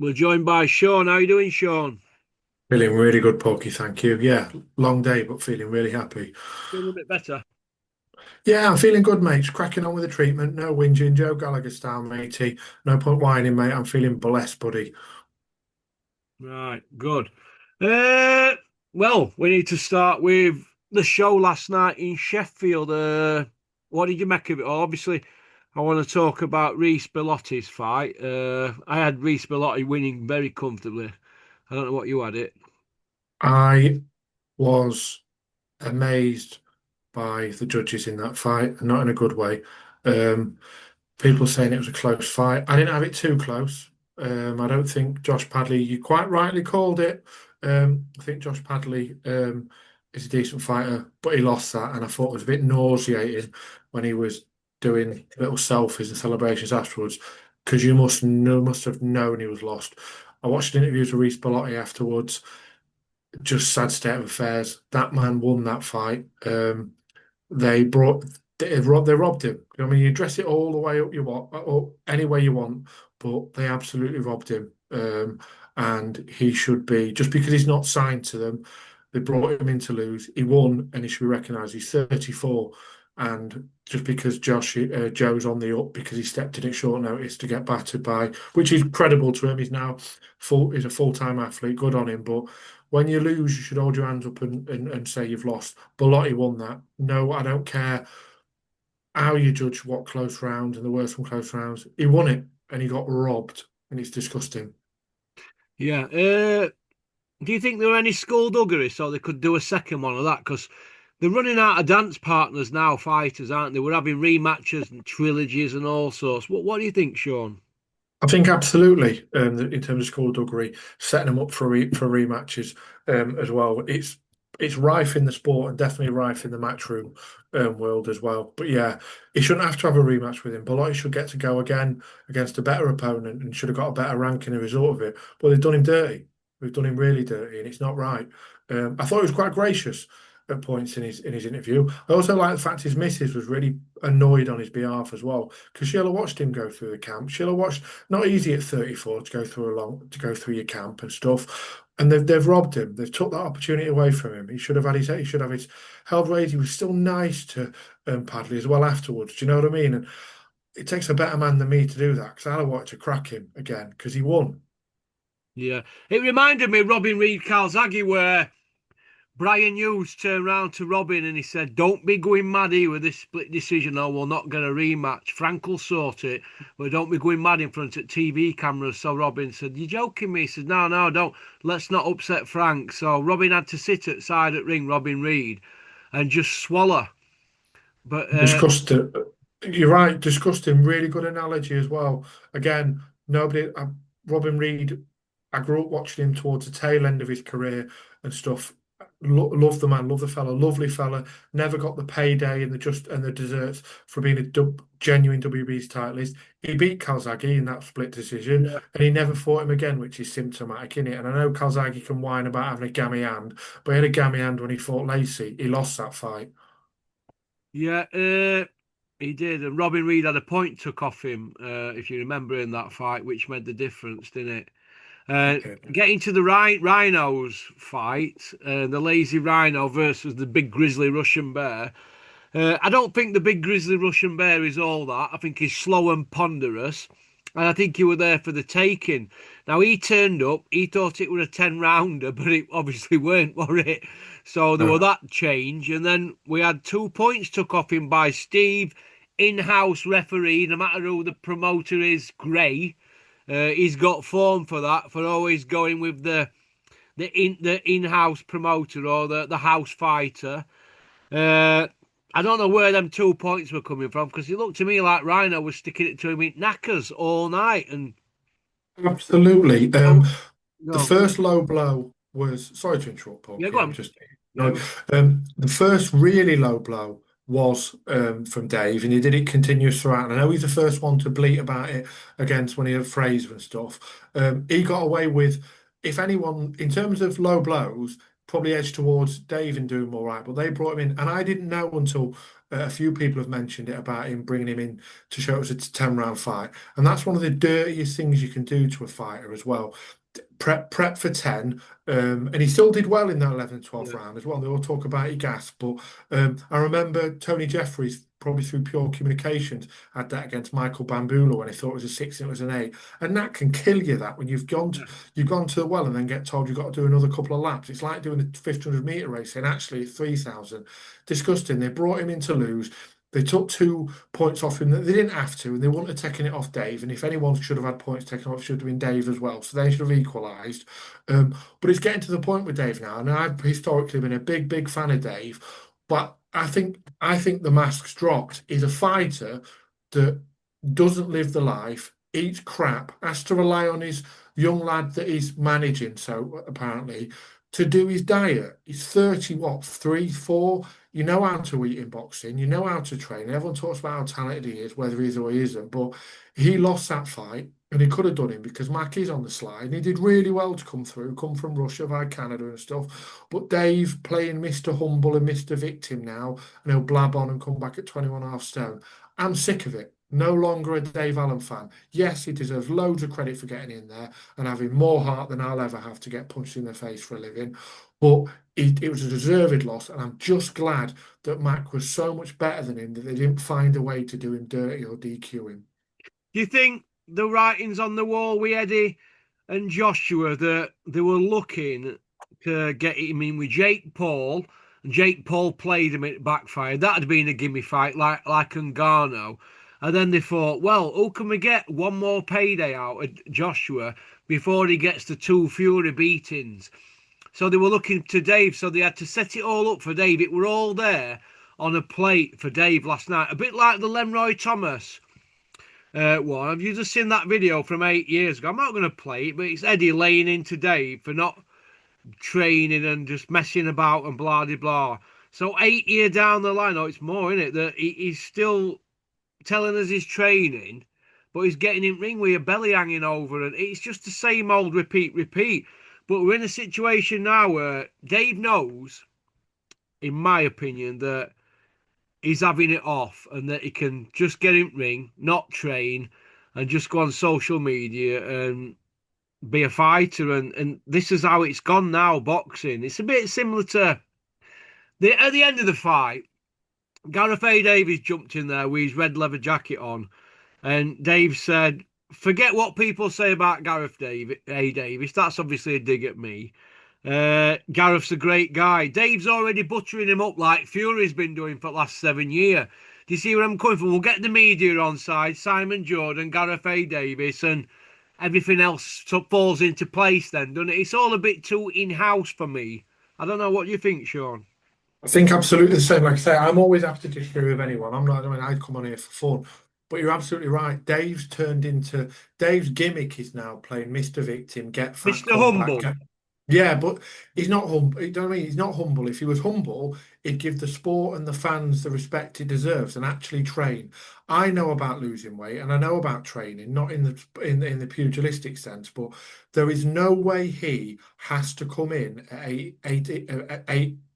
We're joined by Sean. How you doing, Sean? Feeling really good, Pokey, thank you. Yeah, long day, but feeling really happy. Feeling a bit better. Yeah, I'm feeling good, mate. Just cracking on with the treatment. No whinging. Joe Gallagher style, matey. No point whining, mate. I'm feeling blessed, buddy. Right, good. Uh, well, we need to start with the show last night in Sheffield. What did you make of it? Obviously, I want to talk about Rhys Belotti's fight. I had Rhys Belotti winning very comfortably. I don't know what you had it. I was amazed by the judges in that fight, and not in a good way. Um, People saying it was a close fight. I didn't have it too close. I don't think Josh Padley, you quite rightly called it. I think Josh Padley is a decent fighter, but he lost that, and I thought it was a bit nauseating when he was doing little selfies and celebrations afterwards, because you must have known he was lost. I watched interviews with Rhys Belotti afterwards. Just sad state of affairs. That man won that fight. They brought they robbed him. I mean, you dress it all the way up you want, or any way you want, but they absolutely robbed him. And he should be just because he's not signed to them. They brought him in to lose. He won, and he should be recognised. He's 34, and just because Joe's on the up because he stepped in at short notice to get battered by, which is credible to him. He's now he's a full-time athlete. Good on him, but when you lose, you should hold your hands up and say you've lost. Belotti won that. No, I don't care how you judge what close rounds and the worst from close rounds. He won it and he got robbed, and it's disgusting. Yeah. Do you think there were any skullduggery so they could do a second one of that? Because they're running out of dance partners now, fighters, aren't they? We're having rematches and trilogies and all sorts. What do you think, Sean? I think absolutely, in terms of skullduggery, setting them up for rematches as well. It's rife in the sport and definitely rife in the matchroom world as well. But yeah, he shouldn't have to have a rematch with him. Belotti should get to go again against a better opponent and should have got a better rank in a result of it. But they've done him dirty. We've done him really dirty, and it's not right. I thought he was quite gracious at points in his interview. I also like the fact his missus was really annoyed on his behalf as well, because she'll have watched him go through the camp. She'll have watched, not easy at 34 to go through your camp and stuff. And they've robbed him. They've took that opportunity away from him. He should have his held raised. He was still nice to Padley as well afterwards. Do you know what I mean? And it takes a better man than me to do that, because I'd have wanted to crack him again because he won. Yeah, it reminded me of Robin Reid Calzaghe, where Brian Hughes turned round to Robin and he said, "Don't be going mad here with this split decision, or we'll not get a rematch. Frank will sort it, but don't be going mad in front of TV cameras." So Robin said, "You joking me?" He said, "No, no, don't. Let's not upset Frank." So Robin had to sit at side at ring, Robin Reid, and just swallow. But Disgusting. You're right. Disgusting. Really good analogy as well. Again, nobody. Robin Reid. I grew up watching him towards the tail end of his career and stuff. Love the man. Love the fella. Lovely fella. Never got the payday and the desserts for being a genuine WB's titleist. He beat Calzaghe in that split decision, yeah, and he never fought him again, which is symptomatic, isn't it? And I know Calzaghe can whine about having a gammy hand, but he had a gammy hand when he fought Lacey. He lost that fight. yeah, he did. And Robin Reid had a point took off him, if you remember, in that fight, which made the difference, didn't it? Uh, Okay. Getting to the Rhinos fight, the lazy Rhino versus the big grizzly Russian bear. I don't think the big grizzly Russian bear is all that. I think he's slow and ponderous. And I think he were there for the taking. Now he turned up, he thought it was a 10 rounder, but it obviously weren't, were it? So there were No. that change. And then we had 2 points took off him by Steve, in-house referee, no matter who the promoter is, Gray. He's got form for that, for always going with the in-house promoter or the house fighter. Uh, I don't know where them 2 points were coming from, because it looked to me like Rhino was sticking it to him in knackers all night. And Absolutely. oh, The no, first low blow was, sorry to interrupt, yeah, go Pokey. I'm on. just Yeah, no. go on. The first really low blow was from Dave, and he did it continuous throughout. And I know he's the first one to bleat about it against when he had Fraser and stuff. He got away with, if anyone, in terms of low blows, probably edged towards Dave in doing all right. But they brought him in, and I didn't know until A few people have mentioned it about him bringing him in to show it was a 10 round fight. And that's one of the dirtiest things you can do to a fighter as well. Prep for 10, and he still did well in that 11th, 12th Yeah. round as well. They all talk about he gasped, but I remember Tony Jeffries, probably through pure communications, had that against Michael Bambula when he thought it was a 6 and it was an 8. And that can kill you, that when you've gone to the well and then get told you've got to do another couple of laps. It's like doing a 1500-meter race and actually it's 3,000. Disgusting. They brought him in to lose. They took 2 points off him that they didn't have to, and they wouldn't have taken it off Dave. And if anyone should have had points taken off, it should have been Dave as well. So they should have equalised. But it's getting to the point with Dave now, and I've historically been a big, big fan of Dave. But I think the mask's dropped. He's a fighter that doesn't live the life, eats crap, has to rely on his young lad that he's managing, so apparently, to do his diet. He's 30, what, 3, 4? You know how to eat in boxing, you know how to train. Everyone talks about how talented he is, whether he is or he isn't. But he lost that fight, and he could have done it because Mackie's on the slide. And he did really well to come through, come from Russia via Canada and stuff. But Dave playing Mr. Humble and Mr. Victim now, and he'll blab on and come back at 21.5 stone. I'm sick of it. No longer a Dave Allen fan. Yes, he deserves loads of credit for getting in there and having more heart than I'll ever have to get punched in the face for a living. But it was a deserved loss, and I'm just glad that Mac was so much better than him that they didn't find a way to do him dirty or DQ him. Do you think the writing's on the wall with Eddie and Joshua that they were looking to get him in with Jake Paul, and Jake Paul played him, it backfired? That'd have been a gimme fight like Ngannou. And then they thought, well, who can we get one more payday out of Joshua before he gets the 2 Fury beatings? So they were looking to Dave, so they had to set it all up for Dave. It were all there on a plate for Dave last night, a bit like the Lemroy Thomas one. Have you just seen that video from 8 years ago? I'm not going to play it, but it's Eddie laying into Dave for not training and just messing about and blah de blah. So 8 year down the line, oh, it's more in it that he's still telling us he's training, but he's getting in ring with your belly hanging over, and it's just the same old repeat, repeat. But we're in a situation now where Dave knows, in my opinion, that he's having it off and that he can just get in ring, not train, and just go on social media and be a fighter. And this is how it's gone now, boxing. It's a bit similar to at the end of the fight, Gareth A. Davies jumped in there with his red leather jacket on, and Dave said, forget what people say about Gareth A. Davies. That's obviously a dig at me. Gareth's a great guy. Dave's already buttering him up like Fury's been doing for the last 7 years. Do you see where I'm coming from? We'll get the media on side, Simon Jordan, Gareth A. Davies, and everything else falls into place then, doesn't it? It's all a bit too in-house for me. I don't know what you think, Sean. I think absolutely the same. Like I say, I'm always happy to disagree with anyone. I'm not, I mean, I'd come on here for fun. But you're absolutely right. Dave's gimmick is now playing Mr. Victim, get fat, Mr. come back, Humble. get. Yeah, but he's not humble. You know what I mean? He's not humble. If he was humble, he'd give the sport and the fans the respect he deserves and actually train. I know about losing weight and I know about training, not in the pugilistic sense, but there is no way he has to come in at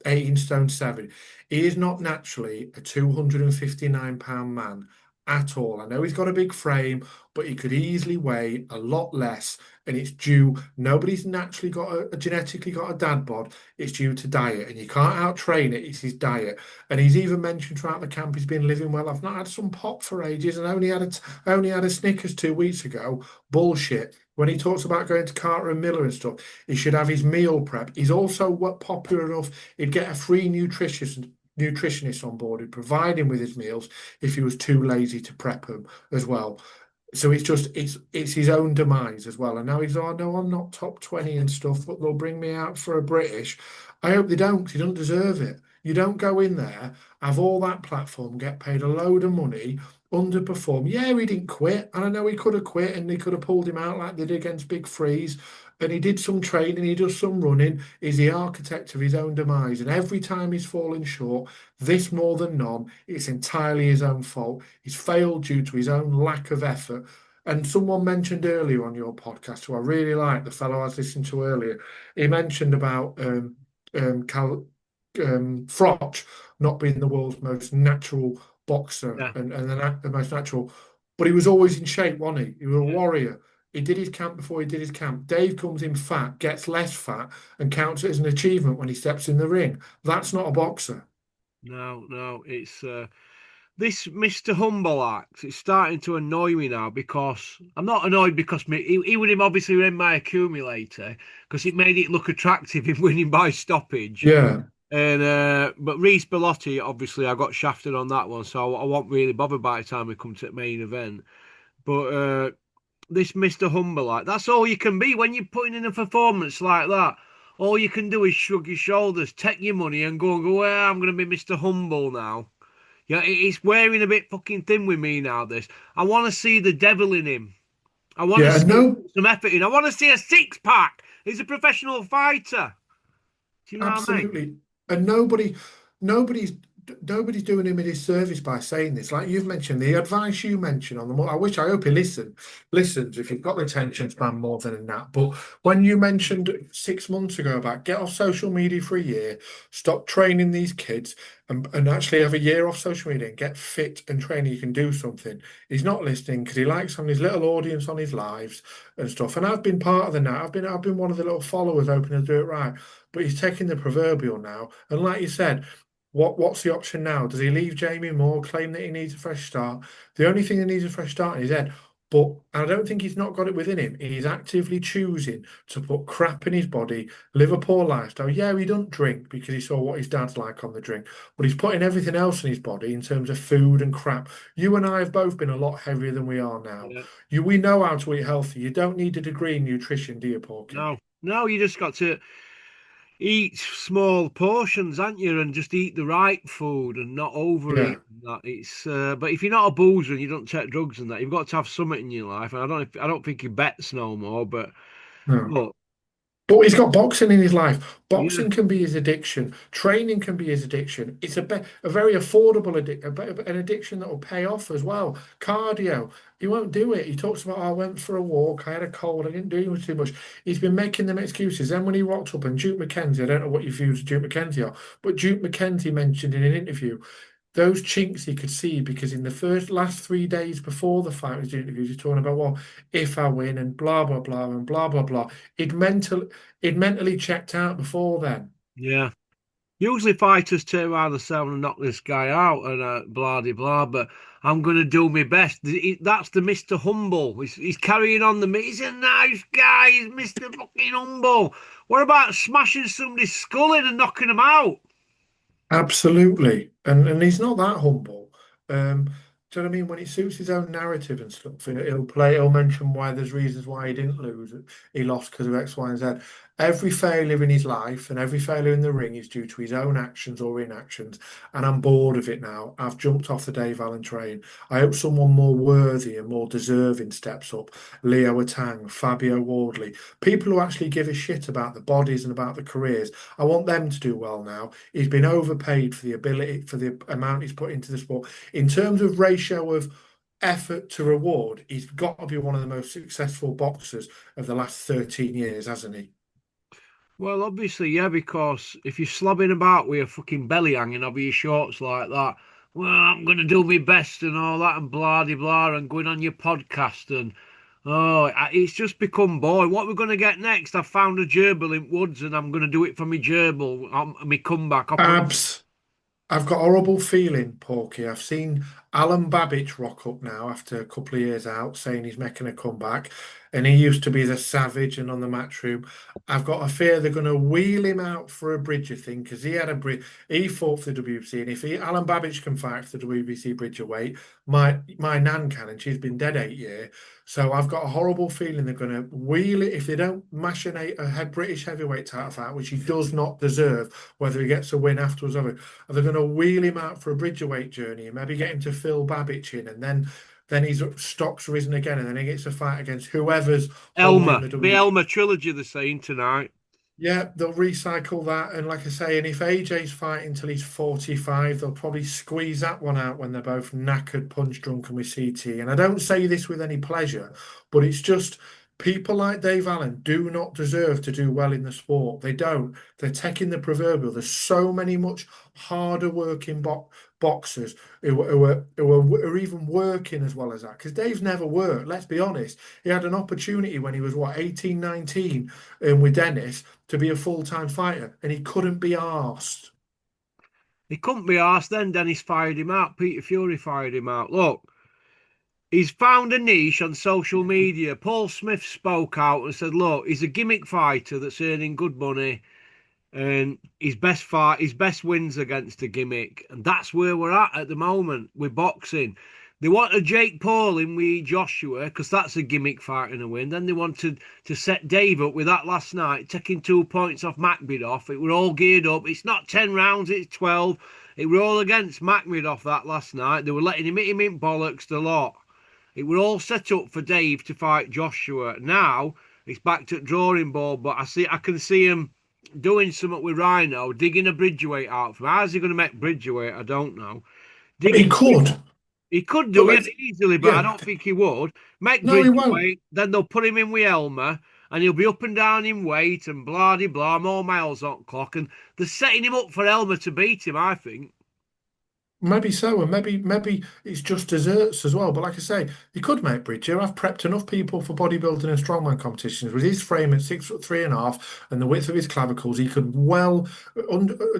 18 stone 7. He is not naturally a 259-pound man at all. I know he's got a big frame, but he could easily weigh a lot less, and it's due. Nobody's naturally got genetically got a dad bod. It's due to diet, and you can't out train it. It's his diet, and he's even mentioned throughout the camp he's been living well. I've not had some pop for ages, and I only had a Snickers 2 weeks ago. Bullshit. When he talks about going to Carter and Miller and stuff, he should have his meal prep. He's also popular enough. He'd get a free nutritionist on board who'd provide him with his meals if he was too lazy to prep them as well. So it's his own demise as well. And now he's, oh no, I'm not top 20 and stuff, but they'll bring me out for a British. I hope they don't, because he doesn't deserve it. You don't go in there, have all that platform, get paid a load of money, underperform. Yeah, he didn't quit. And I know he could have quit and they could have pulled him out like they did against Big Freeze. And he did some training, he does some running. He's the architect of his own demise. And every time he's fallen short, this more than none, it's entirely his own fault. He's failed due to his own lack of effort. And someone mentioned earlier on your podcast, who I really like, the fellow I was listening to earlier, he mentioned about Froch not being the world's most natural boxer Yeah, and the most natural, but he was always in shape, wasn't he? He was a yeah. warrior. He did his camp before he did his camp. Dave comes in fat, gets less fat, and counts it as an achievement when he steps in the ring. That's not a boxer. No, no, it's this Mr. Humble act. It's starting to annoy me now because I'm not annoyed because he would him obviously in my accumulator because it made it look attractive in winning by stoppage. Yeah. And but Rhys Belotti, obviously, I got shafted on that one, so I won't really bother by the time we come to the main event. But this Mr. Humble, like that's all you can be when you're putting in a performance like that. All you can do is shrug your shoulders, take your money, and go. Well, I'm going to be Mr. Humble now. Yeah, it's wearing a bit fucking thin with me now. This, I want to see the devil in him. I want to Yeah, and see no, some effort in. I want to see a six pack. He's a professional fighter. Do you know what I mean? absolutely. And nobody's nobody's doing him a disservice by saying this. Like you've mentioned, the advice you mentioned on the I hope he listens if you've got the attention span more than that. But when you mentioned 6 months ago about get off social media for a year, stop training these kids and actually have a year off social media and get fit and train, you can do something. He's not listening because he likes having his little audience on his lives and stuff. And I've been part of the net. I've been one of the little followers hoping to do it right. But he's taking the proverbial now. And like you said, what's the option now? Does he leave Jamie Moore, claim that he needs a fresh start? The only thing that needs a fresh start in his head. But I don't think he's not got it within him. He's actively choosing to put crap in his body, live a poor lifestyle. Yeah, he doesn't drink because he saw what his dad's like on the drink, but he's putting everything else in his body in terms of food and crap. You and I have both been a lot heavier than we are now. Yeah. We know how to eat healthy. You don't need a degree in nutrition, do you, Porky? No, no, you just got to eat small portions, aren't you? And just eat the right food and not overeat Yeah, and that. It's but if you're not a boozer and you don't take drugs and that, you've got to have something in your life. And I don't think he bets no more. no. But But he's got boxing in his life. yeah, Boxing can be his addiction. Training can be his addiction. It's a very affordable an addiction that will pay off as well. Cardio, he won't do it. He talks about, "Oh, I went for a walk, I had a cold, I didn't do too much." He's been making them excuses. Then when he rocked up and Duke McKenzie, I don't know what your views of Duke McKenzie are, but Duke McKenzie mentioned in an interview those chinks he could see because in the last 3 days before the fight was interviews, he's talking about, well, if I win and blah blah blah and blah blah blah. He'd mentally checked out before then. yeah. Usually fighters turn around themselves and knock this guy out and blah de blah. But I'm going to do my best. That's the Mr. Humble. He's carrying on He's a nice guy. He's Mr. fucking Humble. What about smashing somebody's skull in and knocking them out? Absolutely. And he's not that humble. Do you know what I mean? When it suits his own narrative and stuff, he'll mention why there's reasons why he didn't lose. He lost because of X, Y, and Z. Every failure in his life and every failure in the ring is due to his own actions or inactions. And I'm bored of it now. I've jumped off the Dave Allen train. I hope someone more worthy and more deserving steps up. Leo Atang, Fabio Wardley, people who actually give a shit about the bodies and about the careers. I want them to do well now. He's been overpaid for the ability, for the amount he's put into the sport. In terms of ratio of effort to reward, he's got to be one of the most successful boxers of the last 13 years, hasn't he? Well, obviously, yeah, because if you're slobbing about with your fucking belly hanging over your shorts like that, well, I'm going to do my best and all that and blah de blah and going on your podcast and it's just become boring. What we're going to get next? I found a gerbil in woods and I'm going to do it for my gerbil. My comeback. Abs. I've got a horrible feeling, Porky. I've seen Alan Babbage rock up now after a couple of years out, saying he's making a comeback. And he used to be the savage and on the matchroom. I've got a fear they're going to wheel him out for a Bridger thing because he had a bridge. He fought for the WBC, and if Alan Babbage can fight for the WBC Bridger weight, my nan can, and she's been dead 8 years. So I've got a horrible feeling they're going to wheel it if they don't machinate a British heavyweight title fight, which he does not deserve, whether he gets a win afterwards. Or are they going to wheel him out for a Bridgerweight journey and maybe get him to Phil Babbage in, and then his stock's risen again, and then he gets a fight against whoever's holding ELMER, the the W. ELMER trilogy they're saying tonight. Yeah, they'll recycle that, and like I say, and if AJ's fighting till he's 45, they'll probably squeeze that one out when they're both knackered, punch drunk, and with CT. And I don't say this with any pleasure, but it's just People like Dave Allen do not deserve to do well in the sport. They don't. They're taking the proverbial. There's so many much harder working boxers who are even working as well as that. Because Dave's never worked. Let's be honest. He had an opportunity when he was what 18, 19, with Dennis to be a full-time fighter, and he couldn't be asked. He couldn't be arsed then. Dennis fired him out. Peter Fury fired him out. Look, he's found a niche on social media. Paul Smith spoke out and said, look, he's a gimmick fighter that's earning good money. And his best wins against a gimmick, and that's where we're at the moment with boxing. They wanted Jake Paul in with Joshua because that's a gimmick fight and a win. Then they wanted to set Dave up with that last night, taking 2 points off Midoff. It were all geared up. It's not 10 rounds, it's 12. It were all against Midoff that last night. They were letting him hit him in bollocks the lot. It were all set up for Dave to fight Joshua. Now it's back to drawing board, but I can see him doing something with Rhino, digging a Bridgeweight out from. How's he going to make Bridgeweight? I don't know. He Digging, could, he could but do it easily, but I yeah, don't think he would. Make no, he won't. Bridgeweight, then they'll put him in with Elmer, and he'll be up and down in weight and blah de blah, more miles on clock, and they're setting him up for Elmer to beat him. I think. Maybe so, and maybe it's just desserts as well. But like I say, he could make Bridger. I've prepped enough people for bodybuilding and strongman competitions with his frame at 6'3.5" and the width of his clavicles. He could well.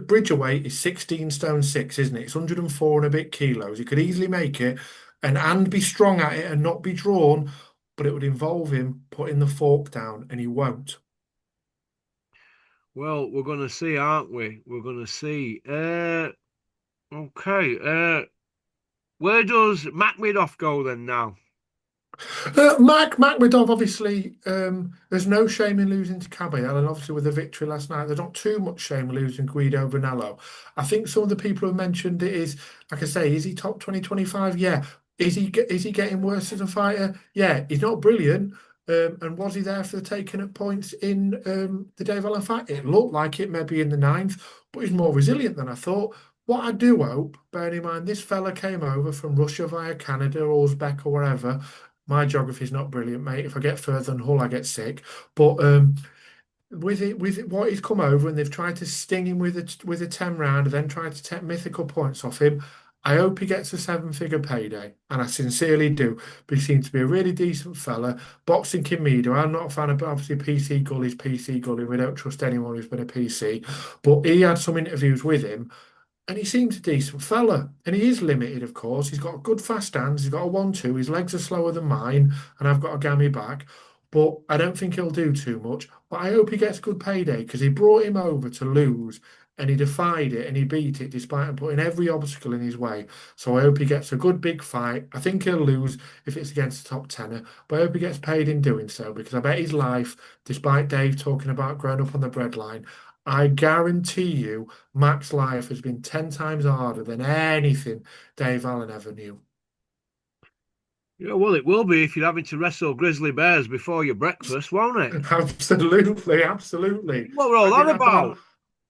Bridger weight is 16 stone 6, isn't it? It's 104 and a bit kilos. He could easily make it and be strong at it and not be drawn, but it would involve him putting the fork down, and he won't. Well, we're going to see, aren't we? We're going to see. Okay. Where does Midoff go then now? Mac Midoff, obviously, there's no shame in losing to Caballero, and obviously with the victory last night, there's not too much shame in losing Guido Vanello. I think some of the people have mentioned it is, like I say, is he top 2025? Yeah. Is he getting worse as a fighter? Yeah. He's not brilliant. And was he there for the taking at points in the Dave Allen fight? It looked like it, maybe in the ninth, but he's more resilient than I thought. What I do hope, bearing in mind this fella came over from Russia via Canada or Uzbek or wherever. My geography's not brilliant, mate. If I get further than Hull, I get sick. But with what he's come over and they've tried to sting him with a 10 round and then tried to take mythical points off him. I hope he gets a seven-figure payday, and I sincerely do. But he seems to be a really decent fella. Boxing Kimido, I'm not a fan of obviously PC Gully's PC Gully. We don't trust anyone who's been a PC. But he had some interviews with him and he seems a decent fella. And he is limited, of course. He's got good fast hands. He's got a 1-2. His legs are slower than mine. And I've got a gammy back. But I don't think he'll do too much. But I hope he gets a good payday because he brought him over to lose. And he defied it and he beat it despite him putting every obstacle in his way. So I hope he gets a good big fight. I think he'll lose if it's against the top tenner. But I hope he gets paid in doing so because I bet his life, despite Dave talking about growing up on the breadline, I guarantee you Mac's life has been 10 times harder than anything Dave Allen ever knew. Yeah, well, it will be if you're having to wrestle grizzly bears before your breakfast, won't it? Absolutely, absolutely. What we're all That on didn't happen on about.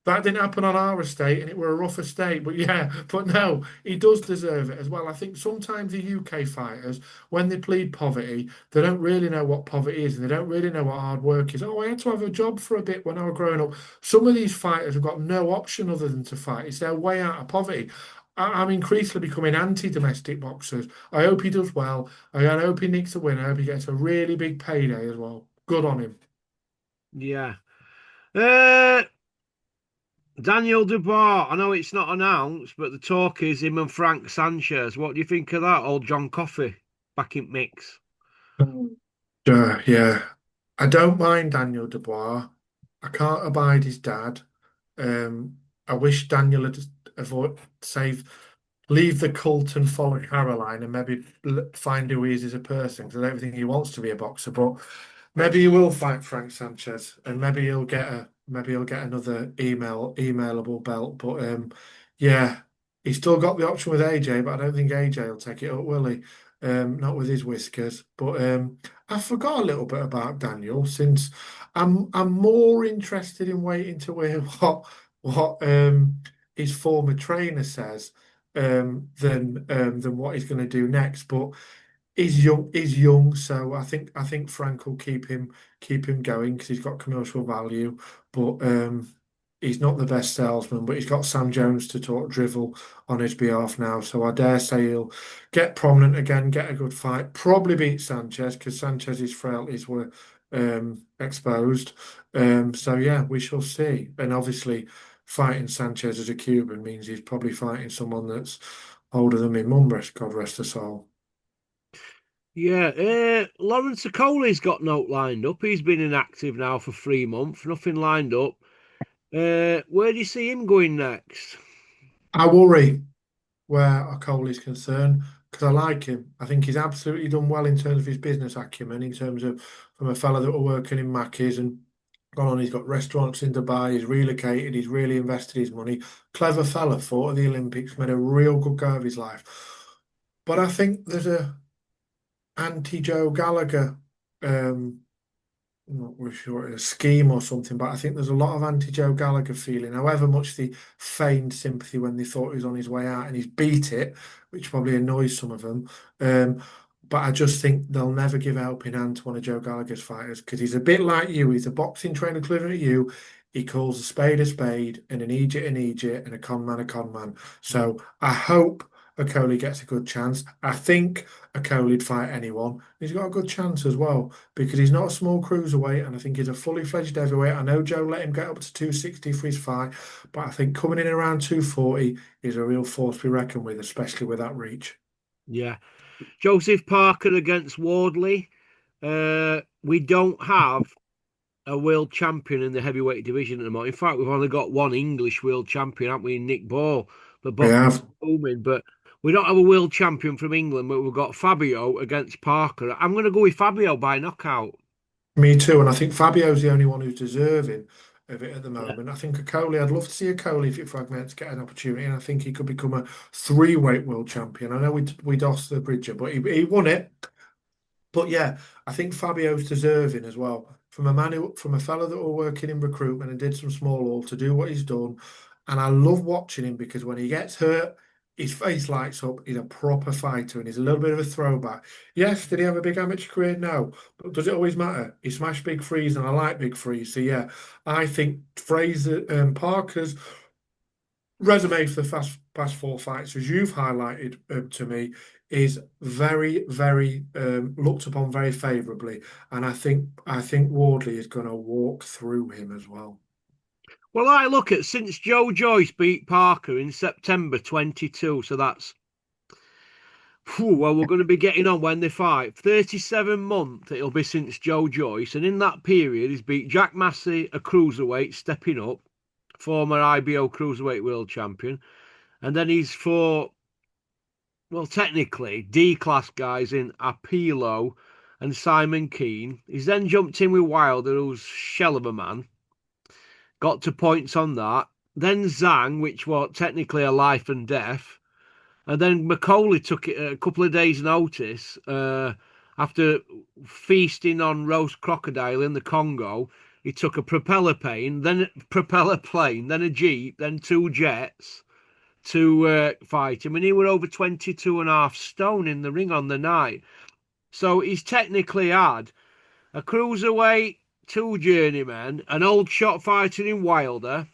that didn't happen on our estate, and it were a rough estate. But yeah, but no, he does deserve it as well. I think sometimes the UK fighters, when they plead poverty, they don't really know what poverty is, and they don't really know what hard work is. Oh, I had to have a job for a bit when I was growing up. Some of these fighters have got no option other than to fight. It's their way out of poverty. I'm increasingly becoming anti-domestic boxers. I hope he does well. I hope he nicks a win. I hope he gets a really big payday as well. Good on him. Yeah. Uh, Daniel Dubois. I know it's not announced, but the talk is him and Frank Sanchez. What do you think of that? Old John Coffey back in mix. Yeah. I don't mind Daniel Dubois. I can't abide his dad. I wish Daniel had just leave the cult and follow Caroline and maybe find who he is as a person because I don't think he wants to be a boxer. But maybe he will fight Frank Sanchez and maybe he'll get another emailable belt. But yeah, he's still got the option with AJ, but I don't think AJ will take it up, will he? Not with his whiskers. But I forgot a little bit about Daniel since I'm more interested in waiting to hear what his former trainer says than what he's going to do next. But He's young, so I think Frank will keep him going because he's got commercial value. But he's not the best salesman, but he's got Sam Jones to talk drivel on his behalf now. So I dare say he'll get prominent again, get a good fight, probably beat Sanchez because Sanchez's frailties were exposed. So yeah, we shall see. And obviously, fighting Sanchez as a Cuban means he's probably fighting someone that's older than me mum, God rest her soul. Yeah, Lawrence Okolie's got no lined up. He's been inactive now for 3 months, nothing lined up. Where do you see him going next? I worry where Okolie is concerned because I like him. I think he's absolutely done well in terms of his business acumen, in terms of from a fella that were working in Mackey's and gone on. He's got restaurants in Dubai. He's relocated. He's really invested his money. Clever fella. Fought at the Olympics. Made a real good go of his life. But I think there's a anti-Joe Gallagher. Um, I'm not really sure it's a scheme or something, but I think there's a lot of anti-Joe Gallagher feeling. However much they feigned sympathy when they thought he was on his way out, and he's beat it, which probably annoys some of them. But I just think they'll never give a helping hand to one of Joe Gallagher's fighters because he's a bit like you. He's a boxing trainer equivalent to you. He calls a spade, and an Egypt, and a con man a con man. Mm. So I hope Okolie gets a good chance. I think Okolie'd fight anyone. He's got a good chance as well because he's not a small cruiserweight, and I think he's a fully fledged heavyweight. I know Joe let him get up to 260 for his fight, but I think coming in around 240 is a real force to be reckoned with, especially with that reach. Yeah, Joseph Parker against Wardley. We don't have a world champion in the heavyweight division at the moment. In fact, we've only got one English world champion, haven't we, Nick Ball? But We both have. booming. But we don't have a world champion from England. But we've got Fabio against Parker. I'm going to go with Fabio by knockout. Me too, and I think Fabio's the only one who's deserving of it at the Yeah. moment. I think Okolie, I'd love to see Okolie if it fragments get an opportunity, and I think he could become a three-weight world champion. I know we lost the Bridger, but he won it. But yeah, I think Fabio's deserving as well. From a fella that were working in recruitment and did some small all to do what he's done. And I love watching him because when he gets hurt, his face lights up. He's a proper fighter and he's a little bit of a throwback. Yes, did he have a big amateur career? No. But does it always matter? He smashed Big Freeze and I like Big Freeze. So yeah, I think Fraser Parker's resume for the past four fights, as you've highlighted to me, is very, very looked upon very favourably, and I think Wardley is going to walk through him as well. Well, I look at since Joe Joyce beat Parker in September 22, so that's well, we're going to be getting on when they fight. 37 months it'll be since Joe Joyce, and in that period, he's beat Jack Massey, a cruiserweight, stepping up, former IBO cruiserweight world champion, and then he's fought, well, technically D class guys in Apilo and Simon Keane. He's then jumped in with Wilder, who's shell of a man, got to points on that. Then Zhang, which was technically a life and death. And then Okolie took it a couple of days' notice after feasting on roast crocodile in the Congo. He took a propeller plane, then a jeep, then two jets to fight him. And he were over 22 and a half stone in the ring on the night. So he's technically had a cruiserweight, two journeymen, an old shot fighter in Wilder,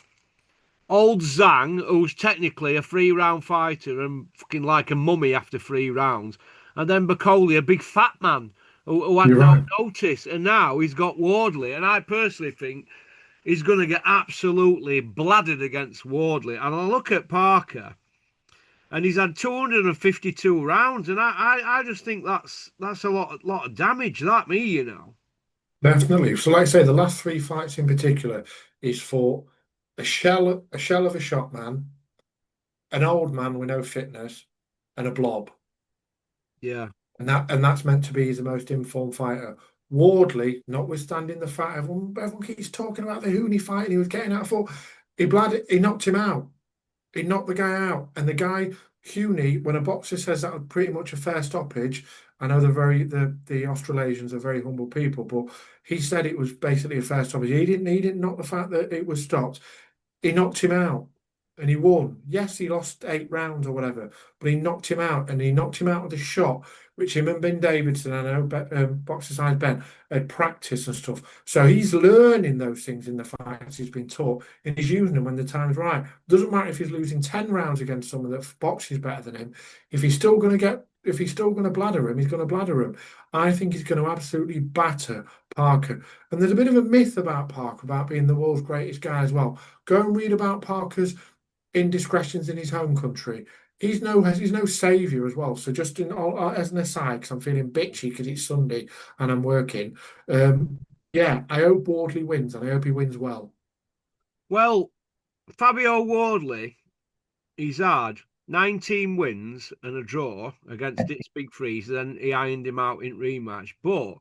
old Zhang, who's technically a 3 round fighter and fucking like a mummy after 3 rounds, and then Okolie, a big fat man who had You're no right. notice, and now he's got Wardley, and I personally think he's going to get absolutely bladdered against Wardley. And I look at Parker, and he's had 252 rounds, and I just think that's a lot of damage. That me, you know. Definitely. So, like I say, the last three fights in particular is for a shell of a shot man, an old man with no fitness, and a blob. Yeah, And that's meant to be the most informed fighter. Wardley, notwithstanding the fact everyone keeps talking about the Hooney fight and he was getting out for, he knocked him out. He knocked the guy out. And the guy, Hooney, when a boxer says that was pretty much a fair stoppage, I know the Australasians are very humble people, but he said it was basically a fair stoppage. He didn't knock the fact that it was stopped. He knocked him out and he won. Yes, he lost 8 rounds or whatever, but he knocked him out and he knocked him out with a shot which him and Ben Davidson, I know, Boxer Size Ben, had practiced and stuff. So he's learning those things in the fights he's been taught, and he's using them when the time's right. Doesn't matter if he's losing 10 rounds against someone that boxes better than him. If he's still going to bladder him, he's going to bladder him. I think he's going to absolutely batter Parker. And there's a bit of a myth about Parker, about being the world's greatest guy as well. Go and read about Parker's indiscretions in his home country. He's no saviour as well. So just as an aside, because I'm feeling bitchy because it's Sunday and I'm working. Yeah, I hope Wardley wins and I hope he wins well. Well, Fabio Wardley, he's had 19 wins and a draw against its big freeze. Then he ironed him out in rematch. But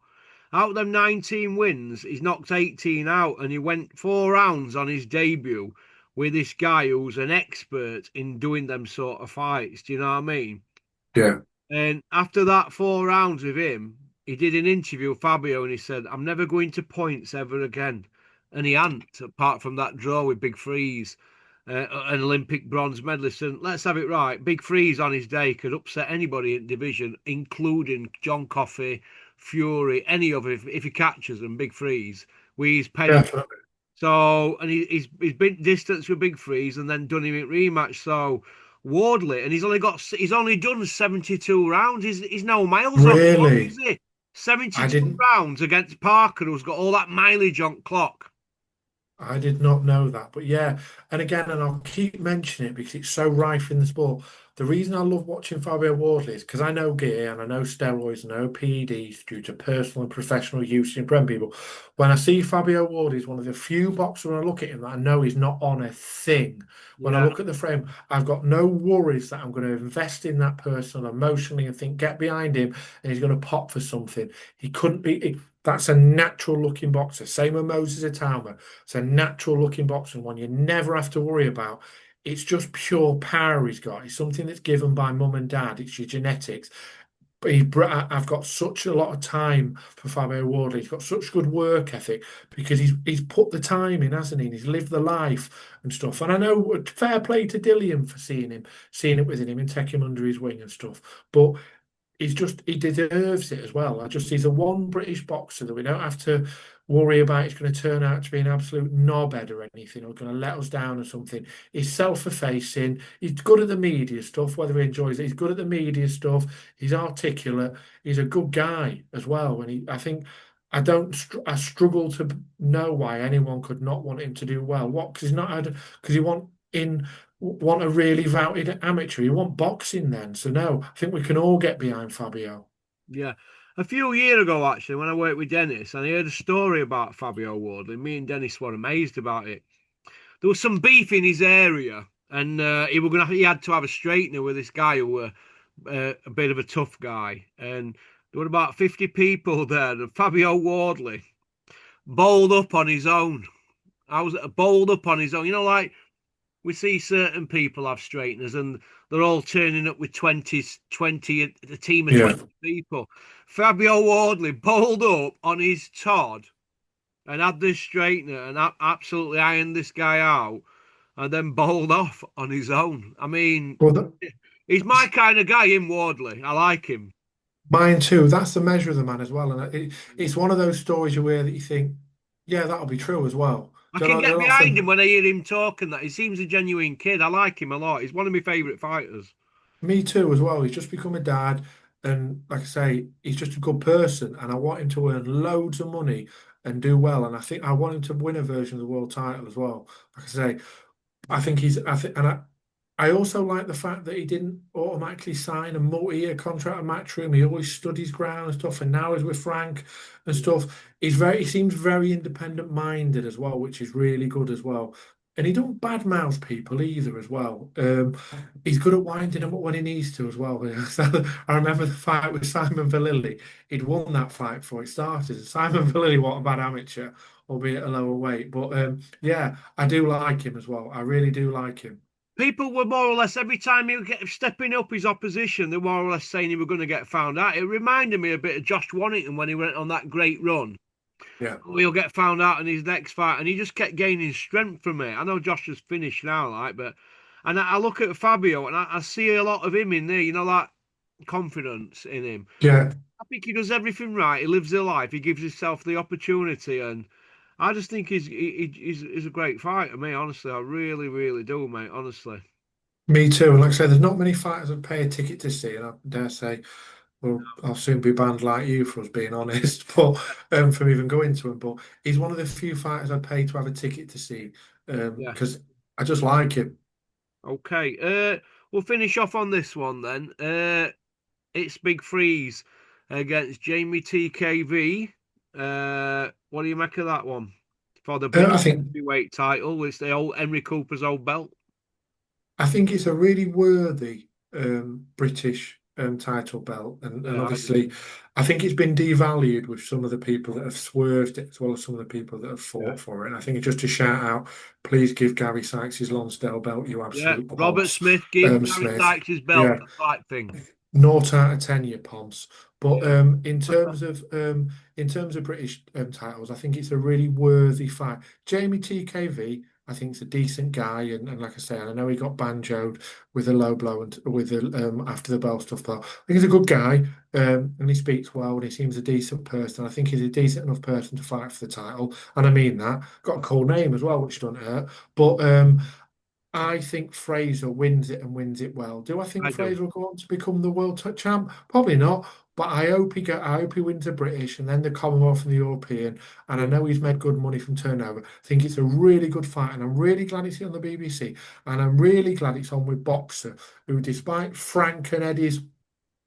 out of them 19 wins, he's knocked 18 out, and he went 4 rounds on his debut with this guy who's an expert in doing them sort of fights. Do you know what I mean? Yeah. And after that 4 rounds with him, he did an interview with Fabio and he said, I'm never going to points ever again. And he hadn't, apart from that draw with Big Freeze, an Olympic bronze medalist. And let's have it right, Big Freeze on his day could upset anybody in division, including John Coffey, Fury, any of it, if he catches them, Big Freeze, with his pen. Definitely. So, and he's been distance with Big Freeze and then done him in rematch. So, Wardley, and he's only done 72 rounds. He's no miles off, is Really? he? I 72 didn't rounds against Parker, who's got all that mileage on clock. I did not know that, but yeah, and again, and I'll keep mentioning it because it's so rife in the sport. The reason I love watching Fabio Wardley is because I know gear and I know steroids and I know PEDs due to personal and professional use in Prem people. When I see Fabio Wardley, he's one of the few boxers when I look at him that I know he's not on a thing. When I Yeah, look at the frame, I've got no worries that I'm going to invest in that person emotionally and think, get behind him and he's going to pop for something. He couldn't be. That's a natural looking boxer. Same with Moses Itama. It's a natural looking boxer, one you never have to worry about. It's just pure power he's got. It's something that's given by mum and dad. It's your genetics. But I've got such a lot of time for Fabio Wardley. He's got such good work ethic because he's put the time in, hasn't he? And he's lived the life and stuff. And I know fair play to Dillian for seeing it within him and taking him under his wing and stuff. But he deserves it as well. He's a one British boxer that we don't have to worry about he's going to turn out to be an absolute knobhead or anything or going to let us down or something. He's self-effacing. He's good at the media stuff, whether he enjoys it. He's good at the media stuff. He's articulate. He's a good guy as well. I think I don't. I struggle to know why anyone could not want him to do well. What? Because he's not had. Because he want a really routed amateur. You want boxing then. So no, I think we can all get behind Fabio. yeah. A few years ago, actually, when I worked with Dennis, and I heard a story about Fabio Wardley, me and Dennis were amazed about it. There was some beef in his area, and he had to have a straightener with this guy who were a bit of a tough guy, and there were about 50 people there, and Fabio Wardley bowled up on his own. I was bowled up on his own. You know, like we see certain people have straighteners and they're all turning up with 20, a team of Yeah. 20 people. Fabio Wardley bowled up on his Todd and had this straightener and absolutely ironed this guy out and then bowled off on his own. I mean, Well, he's my kind of guy in Wardley. I like him. mine too. That's the measure of the man as well. And it's one of those stories you hear that you think, yeah, that'll be true as well. I Do you can know, get they're behind him often when I hear him talking that. He seems a genuine kid. I like him a lot. He's one of my favourite fighters. me too as well. He's just become a dad. And like I say, he's just a good person. And I want him to earn loads of money and do well. And I think I want him to win a version of the world title as well. Like I say, I think he's. I think, and I also like the fact that he didn't automatically sign a multi-year contract at Matchroom. He always stood his ground and stuff. And now he's with Frank and stuff. He seems very independent-minded as well, which is really good as well. And he don't badmouth people either as well. He's good at winding them up when he needs to as well. So I remember the fight with Simon Vallily. He'd won that fight before it started. Simon Vallily, what a bad amateur, albeit a lower weight. But yeah, I do like him as well. I really do like him. People were more or less every time he was stepping up his opposition, they were more or less saying he was going to get found out. It reminded me a bit of Josh Warrington when he went on that great run. Yeah. He'll get found out in his next fight, and he just kept gaining strength from it. I know Josh is finished now, like, but and I look at Fabio and I see a lot of him in there. You know, like confidence in him. Yeah, I think he does everything right. He lives a life. He gives himself the opportunity, and I just think he's a great fighter. Me, honestly, I really, really do, mate. Honestly, me too. And like I say, there's not many fighters I'd pay a ticket to see, and I dare say, well, I'll soon be banned like you for us being honest, but from even going to him. But he's one of the few fighters I'd pay to have a ticket to see, yeah. because I just like him. Okay. We'll finish off on this one then. It's Big Freeze against Jamie TKV. What do you make of that one? For the I British think heavyweight title, it's the old Henry Cooper's old belt. I think it's a really worthy British title belt, and Yeah, I do. obviously, I think it's been devalued with some of the people that have swerved it, as well as some of the people that have Yeah. fought for it. And I think just to shout out, please give Gary Sykes his Lonsdale belt, you Yeah. absolute Robert pods, Smith, give Gary Smith. Sykes his belt. Yeah, The fight thing. naught out of 10, you Ponce. But Yeah. in terms of British titles, I think it's a really worthy fight. Jamie TKV, I think, is a decent guy, and like I say, I know he got banjoed with a low blow and with the after the bell stuff, but I think he's a good guy, and he speaks well, and he seems a decent person. I think he's a decent enough person to fight for the title, and I mean that. Got a cool name as well, which don't hurt. But I think Fraser wins it and wins it well. Do I think I do. Fraser will go on to become the world champ? Probably not. But I hope he wins the British and then the Commonwealth and the European. And I Yeah. know he's made good money from turnover. I think it's a really good fight, and I'm really glad it's on the BBC. And I'm really glad it's on with Boxer, who, despite Frank and Eddie's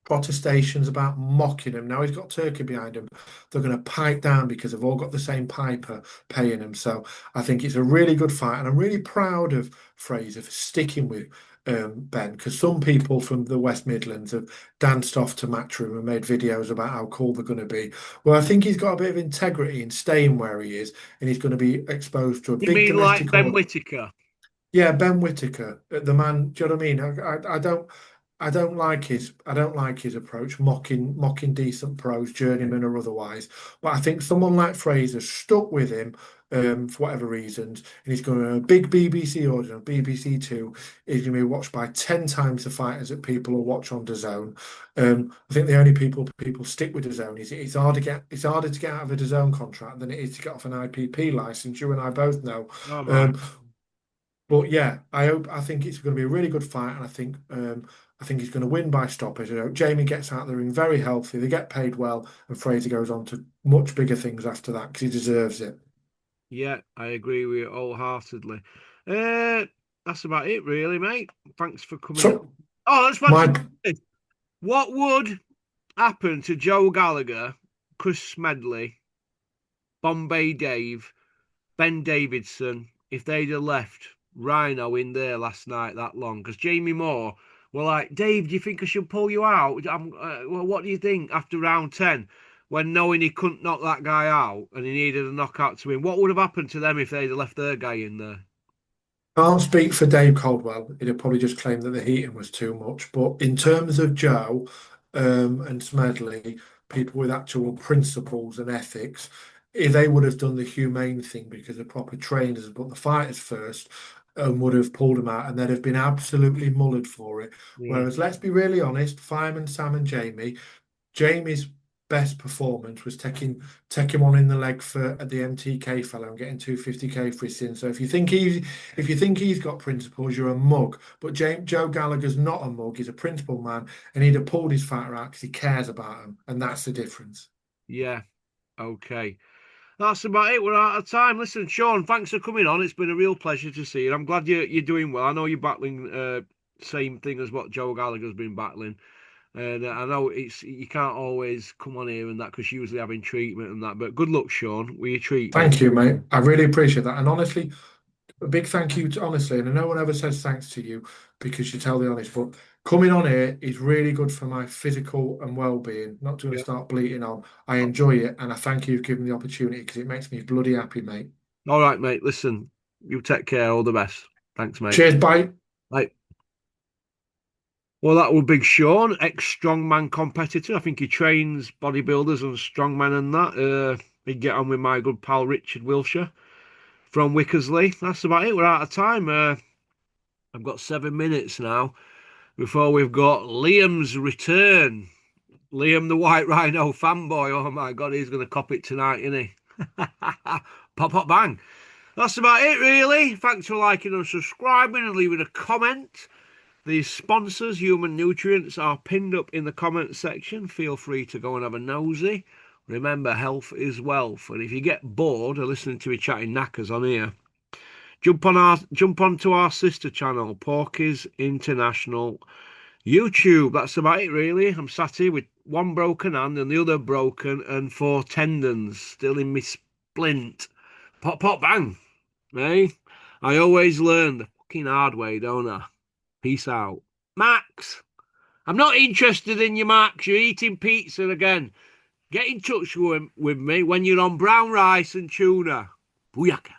protestations about mocking him. Now he's got Turkey behind him. They're going to pipe down because they've all got the same piper paying him. So I think it's a really good fight, and I'm really proud of Fraser for sticking with Ben, because some people from the West Midlands have danced off to Matchroom and made videos about how cool they're going to be. Well, I think he's got a bit of integrity in staying where he is, and he's going to be exposed to a You big mean like domestic Ben audience. Whitaker? Yeah, Ben Whitaker, the man. Do you know what I mean? I don't like his approach, mocking decent pros, journeyman or otherwise. But I think someone like Fraser stuck with him for whatever reasons, and he's going to a big BBC audience, BBC Two. He's going to be watched by 10 times the fighters that people will watch on DAZN. I think the only people stick with DAZN is it's harder to get out of a DAZN contract than it is to get off an IPP license. You and I both know. Oh my. Um, but yeah, I think it's going to be a really good fight, and I think he's going to win by stoppage. You know, Jamie gets out the ring very healthy. They get paid well, and Fraser goes on to much bigger things after that because he deserves it. Yeah, I agree with you wholeheartedly. Uh, that's about it, really, mate. Thanks for coming in. So Oh, let's fancy my this. What would happen to Joe Gallagher, Chris Smedley, Bombay Dave, Ben Davidson if they'd have left Rhino in there last night that long? Because Jamie Moore were like, Dave, do you think I should pull you out? Well, what do you think after round 10? When knowing he couldn't knock that guy out and he needed a knockout to win, what would have happened to them if they'd have left their guy in there? can't speak for Dave Coldwell. He'd have probably just claimed that the heating was too much. But in terms of Joe and Smedley, people with actual principles and ethics, they would have done the humane thing because the proper trainers put the fighters first and would have pulled them out, and they'd have been absolutely mullered for it. Yeah. Whereas, let's be really honest, Fireman, Sam, and Jamie's best performance was taking one in the leg for the MTK fellow and getting 250k for his sin. So if you think he's got principles, you're a mug. But Joe Gallagher's not a mug; he's a principled man, and he'd have pulled his fighter out because he cares about him, and that's the difference. Yeah. Okay. That's about it. We're out of time. Listen, Sean, thanks for coming on. It's been a real pleasure to see you. I'm glad you're doing well. I know you're battling same thing as what Joe Gallagher's been battling. And I know it's you can't always come on here and that because you're usually having treatment and that. But good luck, Sean, with your treatment. Thank you, mate. I really appreciate that, and honestly, a big thank you to honestly, and no one ever says thanks to you because you tell the honest, but coming on here is really good for my physical and well-being. Not going to Yeah. start bleating on. I enjoy it, and I thank you for giving me the opportunity because it makes me bloody happy, mate. All right, mate. Listen, you take care. All the best. Thanks, mate. Cheers, bye. Right. Well, that was Big Sean, ex-strongman competitor. I think he trains bodybuilders and strongmen and that. He'd get on with my good pal Richard Wilshire from Wickersley. That's about it. We're out of time. I've got 7 minutes now. before we've got Liam's return. Liam, the White Rhino fanboy. Oh my God, he's going to cop it tonight, isn't he? Pop, pop, bang. That's about it, really. Thanks for liking and subscribing and leaving a comment. These sponsors, Human Nutrients, are pinned up in the comment section. Feel free to go and have a nosy. Remember, health is wealth. And if you get bored of listening to me chatting knackers on here, jump onto our sister channel, Porky's International YouTube. That's about it, really. I'm sat here with one broken hand and the other broken and 4 tendons still in me splint. Pop, pop, bang. Eh? I always learn the fucking hard way, don't I? Peace out. Max, I'm not interested in you, Max. You're eating pizza again. Get in touch with me when you're on brown rice and tuna. Booyaka.